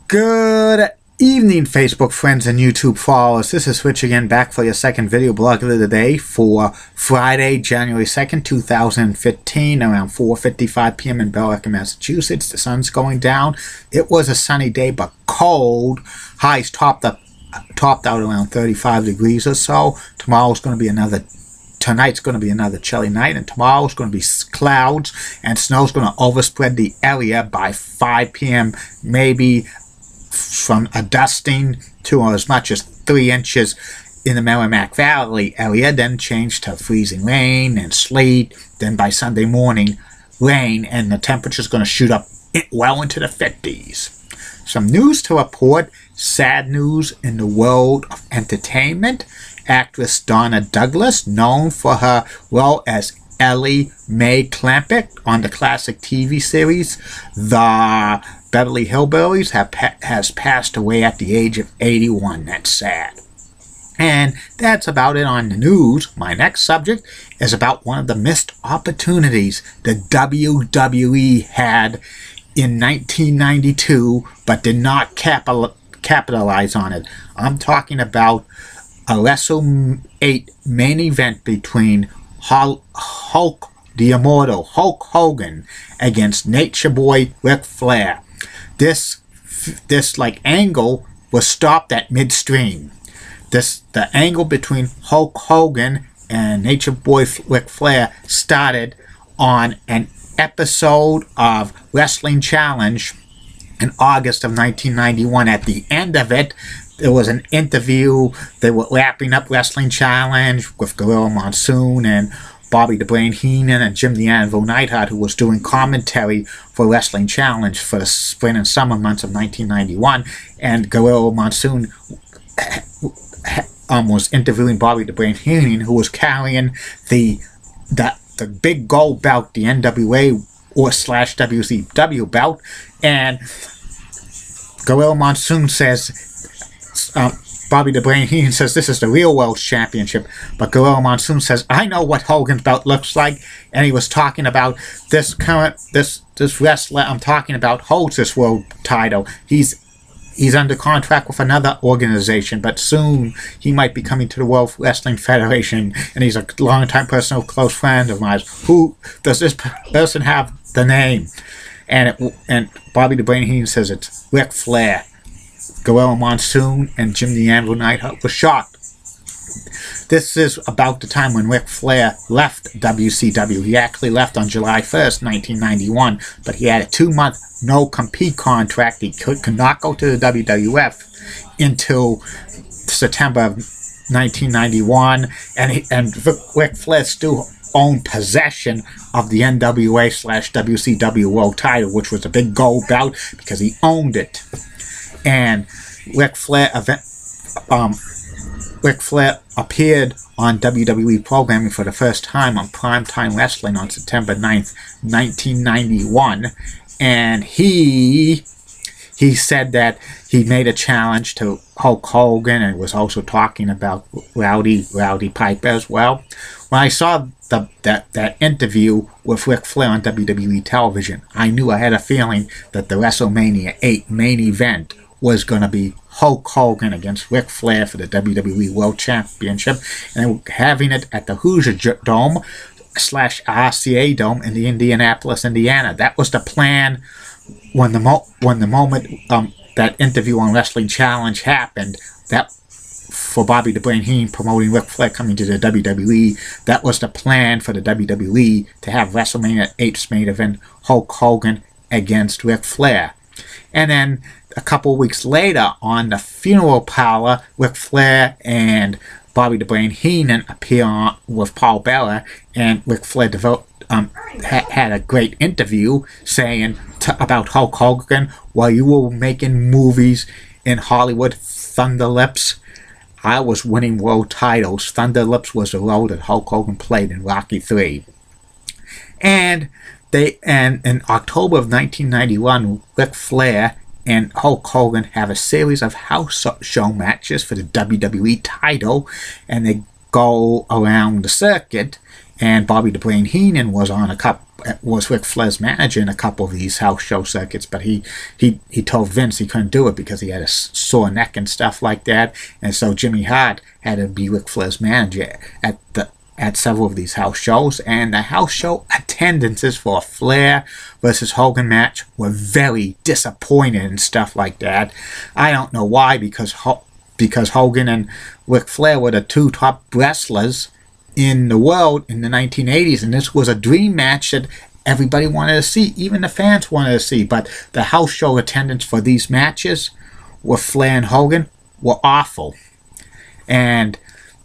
Good evening, Facebook friends and YouTube followers. This is Rich again, back for your second video blog of the day for Friday, January 2nd, 2015, around 4:55 p.m. in Bellevue, Massachusetts. The sun's going down. It was a sunny day, but cold. Highs topped out around 35 degrees or so. Tonight's going to be another chilly night, and tomorrow's going to be clouds, and snow's going to overspread the area by 5 p.m., maybe from a dusting to as much as 3 inches in the Merrimack Valley area, then change to freezing rain and sleet, then by Sunday morning, rain, and the temperature's going to shoot up well into the 50s. Some news to report. Sad news in the world of entertainment. Actress Donna Douglas, known for her role as Ellie Mae Clampett on the classic TV series The Beverly Hillbillies, has passed away at the age of 81. That's sad. And that's about it on the news. My next subject is about one of the missed opportunities the WWE had in 1992, but did not capitalize on it. I'm talking about a WrestleMania 8 main event between Hulk the Immortal, Hulk Hogan, against Nature Boy Ric Flair. This angle was stopped at midstream. The angle between Hulk Hogan and Nature Boy Ric Flair started on an episode of Wrestling Challenge in August of 1991. At the end of it, there was an interview. They were wrapping up Wrestling Challenge with Gorilla Monsoon and Bobby the Brain Heenan and Jim the Anvil Neidhart, who was doing commentary for Wrestling Challenge for the spring and summer months of 1991. And Gorilla Monsoon was interviewing Bobby the Brain Heenan, who was carrying the big gold belt, the NWA or / WCW belt, and Gorilla Monsoon says, Bobby the Brain Heenan says, this is the real World Championship, but Gorilla Monsoon says, I know what Hogan's belt looks like, and he was talking about this wrestler I'm talking about holds this world title. He's under contract with another organization, but soon he might be coming to the World Wrestling Federation, and he's a long-time personal close friend of mine. Who does this person have the name? And Bobby the Brain Heenan says it's Ric Flair. Gorilla Monsoon and Jim the Anvil Neidhart were shocked. This is about the time when Ric Flair left WCW. He actually left on July 1st, 1991, but he had a 2-month no-compete contract. He could not go to the WWF until September of 1991, and Ric Flair still owned possession of the NWA / WCW world title, which was a big gold belt because he owned it. And Ric Flair appeared on WWE programming for the first time on Primetime Wrestling on September 9th, 1991. And he said that he made a challenge to Hulk Hogan, and was also talking about Rowdy Piper as well. When I saw that interview with Ric Flair on WWE television, I knew I had a feeling that the WrestleMania 8 main event was going to be Hulk Hogan against Ric Flair for the WWE World Championship, and they were having it at the Hoosier Dome / RCA Dome in Indianapolis, Indiana. That was the plan when the moment that interview on Wrestling Challenge happened. That for Bobby the Brain Heenan promoting Ric Flair coming to the WWE, that was the plan for the WWE to have WrestleMania 8's main event, Hulk Hogan against Ric Flair. And then a couple weeks later, on the funeral parlor, Ric Flair and Bobby the Brain Heenan appear with Paul Bearer, and Ric Flair had a great interview saying about Hulk Hogan, while you were making movies in Hollywood, Thunder Lips, I was winning world titles. Thunder Lips was the role that Hulk Hogan played in Rocky III. And in October of 1991, Ric Flair and Hulk Hogan have a series of house show matches for the WWE title, and they go around the circuit, and Bobby the Brain Heenan was Ric Flair's manager in a couple of these house show circuits, but he told Vince he couldn't do it because he had a sore neck and stuff like that, and so Jimmy Hart had to be Ric Flair's manager at several of these house shows, and the house show attendances for a Flair versus Hogan match were very disappointed and stuff like that. I don't know why, because Hogan and Ric Flair were the two top wrestlers in the world in the 1980s, and this was a dream match that everybody wanted to see, even the fans wanted to see, but the house show attendance for these matches with Flair and Hogan were awful. And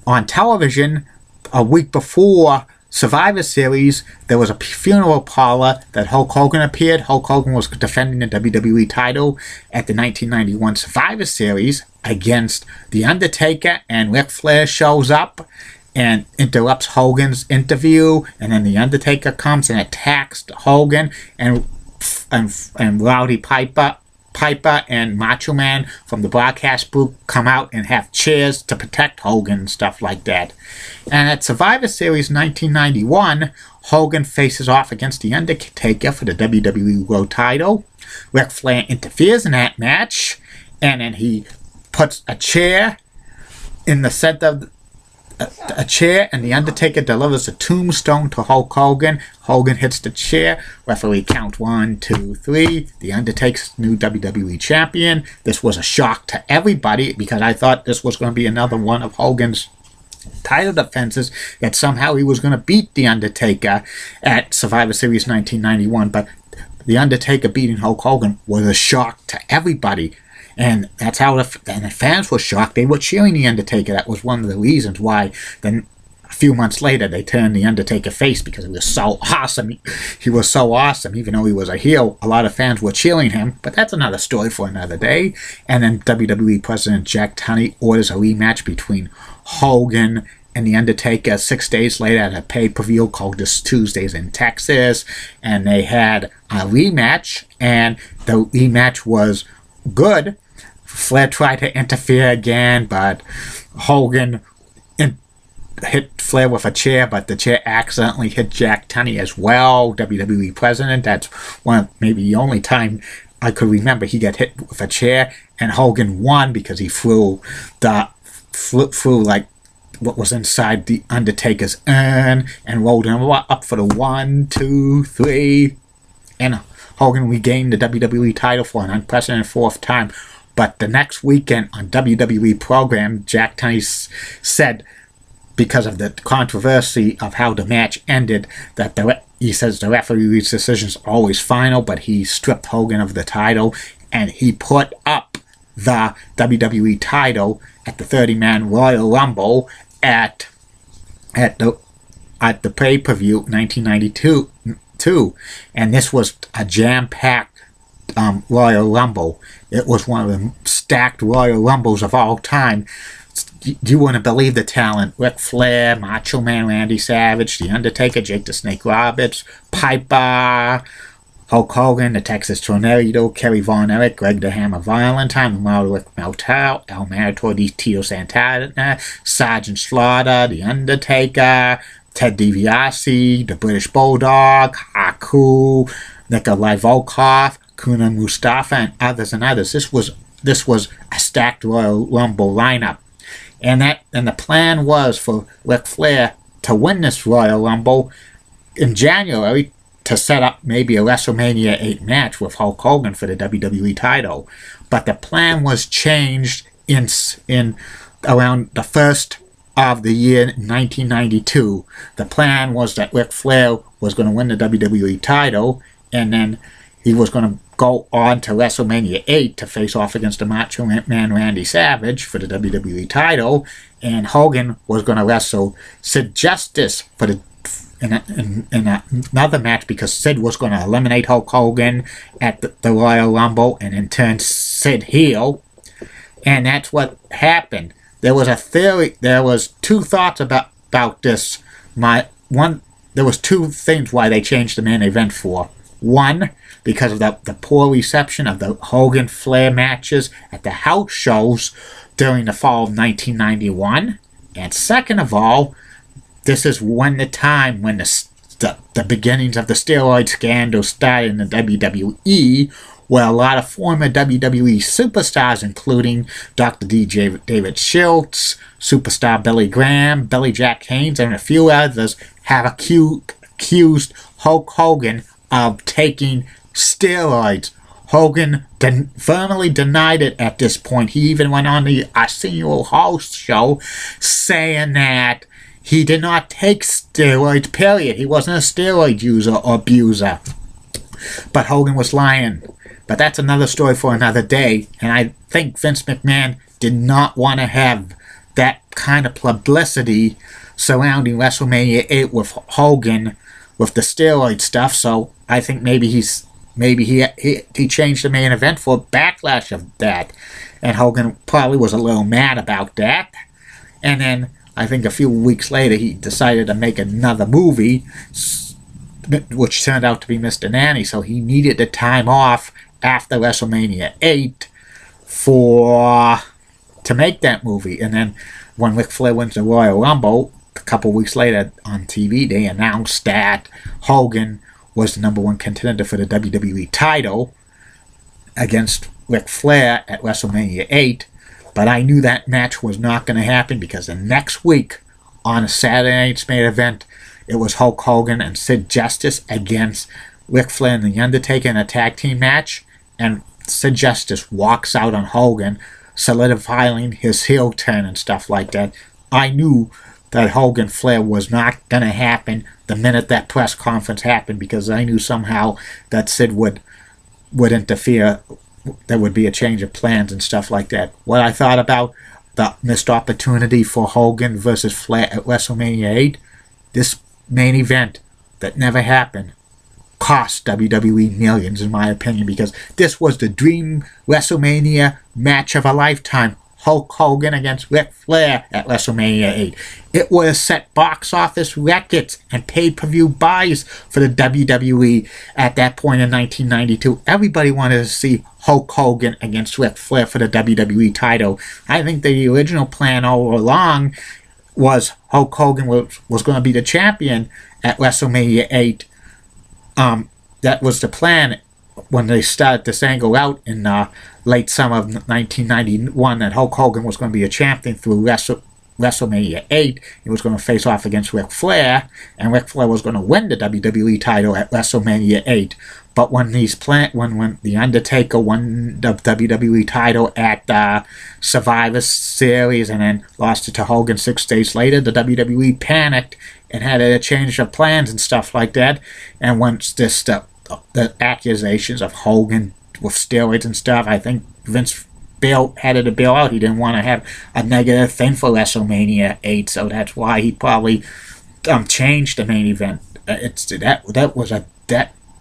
on television, a week before Survivor Series, there was a funeral parlor that Hulk Hogan appeared. Hulk Hogan was defending the WWE title at the 1991 Survivor Series against The Undertaker, and Ric Flair shows up and interrupts Hogan's interview, and then The Undertaker comes and attacks Hogan, and Rowdy Piper and Macho Man from the broadcast booth come out and have chairs to protect Hogan and stuff like that. And at Survivor Series 1991, Hogan faces off against The Undertaker for the WWE World title. Ric Flair interferes in that match, and then he puts a chair in the center of a chair, and The Undertaker delivers a tombstone to Hulk Hogan. Hogan hits the chair. Referee counts 1, 2, 3. The Undertaker's new WWE champion. This was a shock to everybody because I thought this was going to be another one of Hogan's title defenses, that somehow he was going to beat The Undertaker at Survivor Series 1991. But The Undertaker beating Hulk Hogan was a shock to everybody. And that's how the fans were shocked. They were cheering The Undertaker. That was one of the reasons why then a few months later they turned The Undertaker face, because he was so awesome. He was so awesome. Even though he was a heel, a lot of fans were cheering him. But that's another story for another day. And then WWE President Jack Tunney orders a rematch between Hogan and The Undertaker 6 days later at a pay-per-view called This Tuesdays in Texas. And they had a rematch, and the rematch was good. Flair tried to interfere again, but Hogan hit Flair with a chair, but the chair accidentally hit Jack Tunney as well, WWE president. That's one of maybe the only time I could remember he got hit with a chair, and Hogan won because he threw like what was inside the Undertaker's urn and rolled him up for the 1, 2, 3, and Hogan regained the WWE title for an unprecedented 4th time. But the next weekend on WWE program, Jack Tunney said, because of the controversy of how the match ended, that he says the referee's decisions are always final, but he stripped Hogan of the title, and he put up the WWE title at the 30-man Royal Rumble at the pay-per-view 1992, and this was a jam-packed Royal Rumble. It was one of the stacked Royal Rumbles of all time. You wouldn't believe the talent. Ric Flair, Macho Man Randy Savage, The Undertaker, Jake the Snake Roberts, Piper, Hulk Hogan, the Texas Tornado, Kerry Von Erich, Greg the Hammer Valentine, Rick Martel, El Matador, Tito Santana, Sergeant Slaughter, The Undertaker, Ted DiBiase, the British Bulldog, Haku, Nikolai Volkov, Kuna Mustafa, and others. This was a stacked Royal Rumble lineup, and the plan was for Ric Flair to win this Royal Rumble in January to set up maybe a WrestleMania 8 match with Hulk Hogan for the WWE title. But the plan was changed in around the first of the year 1992. The plan was that Ric Flair was going to win the WWE title, and then he was going to go on to WrestleMania 8 to face off against the Macho Man Randy Savage for the WWE title, and Hogan was going to wrestle Sid Justice for in another match, because Sid was going to eliminate Hulk Hogan at the Royal Rumble and then turn Sid heel, and that's what happened. There was a theory. There was two thoughts about this. There was two things why they changed the main event for. One, because of the poor reception of the Hogan-Flair matches at the house shows during the fall of 1991. And second of all, this is when the time when the beginnings of the steroid scandal started in the WWE, where a lot of former WWE superstars, including Dr. David Schultz, superstar Billy Graham, Billy Jack Haynes, and a few others, have accused Hulk Hogan of taking steroids. Hogan firmly denied it at this point. He even went on the Arsenio Host show saying that he did not take steroids, period. He wasn't a steroid user or abuser. But Hogan was lying. But that's another story for another day. And I think Vince McMahon did not want to have that kind of publicity surrounding WrestleMania 8 with Hogan with the steroid stuff. So I think maybe he changed the main event for a backlash of that. And Hogan probably was a little mad about that. And then I think a few weeks later he decided to make another movie, which turned out to be Mr. Nanny. So he needed the time off after WrestleMania 8 to make that movie. And then when Ric Flair wins the Royal Rumble, a couple weeks later on TV, they announced that Hogan was the #1 contender for the WWE title against Ric Flair at WrestleMania 8. But I knew that match was not going to happen because the next week on a Saturday night's main event, it was Hulk Hogan and Sid Justice against Ric Flair and The Undertaker in a tag team match. And Sid Justice walks out on Hogan, solidifying his heel turn and stuff like that. I knew that Hogan Flair was not going to happen the minute that press conference happened, because I knew somehow that Sid would interfere. There would be a change of plans and stuff like that. What I thought about the missed opportunity for Hogan versus Flair at WrestleMania 8, this main event that never happened cost WWE millions, in my opinion, because this was the dream WrestleMania match of a lifetime. Hulk Hogan against Ric Flair at WrestleMania 8. It would have set box office records and pay-per-view buys for the WWE at that point in 1992. Everybody wanted to see Hulk Hogan against Ric Flair for the WWE title. I think the original plan all along was Hulk Hogan was going to be the champion at WrestleMania 8. That was the plan when they started this angle out in late summer of 1991, that Hulk Hogan was going to be a champion through WrestleMania 8. He was going to face off against Ric Flair, and Ric Flair was going to win the WWE title at WrestleMania 8. But when when The Undertaker won the WWE title at Survivor Series and then lost it to Hogan 6 days later, the WWE panicked and had a change of plans and stuff like that. And once the accusations of Hogan with steroids and stuff, I think Vince had to bail out. He didn't want to have a negative thing for WrestleMania 8, so that's why he probably changed the main event.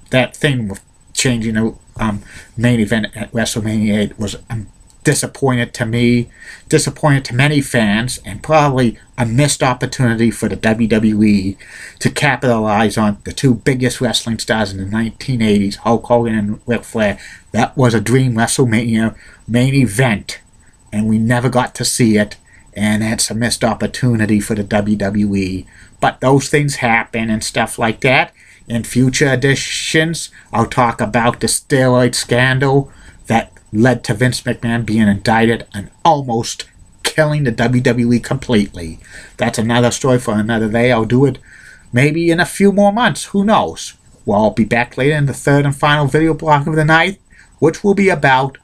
That thing with changing the main event at WrestleMania 8 was disappointed to many fans, and probably a missed opportunity for the WWE to capitalize on the two biggest wrestling stars in the 1980s, Hulk Hogan and Ric Flair. That was a dream WrestleMania main event, and we never got to see it, and that's a missed opportunity for the WWE. But those things happen and stuff like that. In future editions, I'll talk about the steroid scandal that led to Vince McMahon being indicted and almost killing the WWE completely. That's another story for another day. I'll do it maybe in a few more months. Who knows? Well, I'll be back later in the third and final video block of the night, which will be about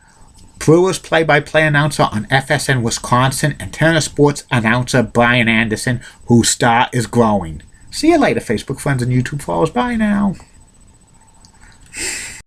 Brewers play-by-play announcer on FSN Wisconsin and Turner Sports announcer Brian Anderson, whose star is growing. See you later, Facebook friends and YouTube followers. Bye now.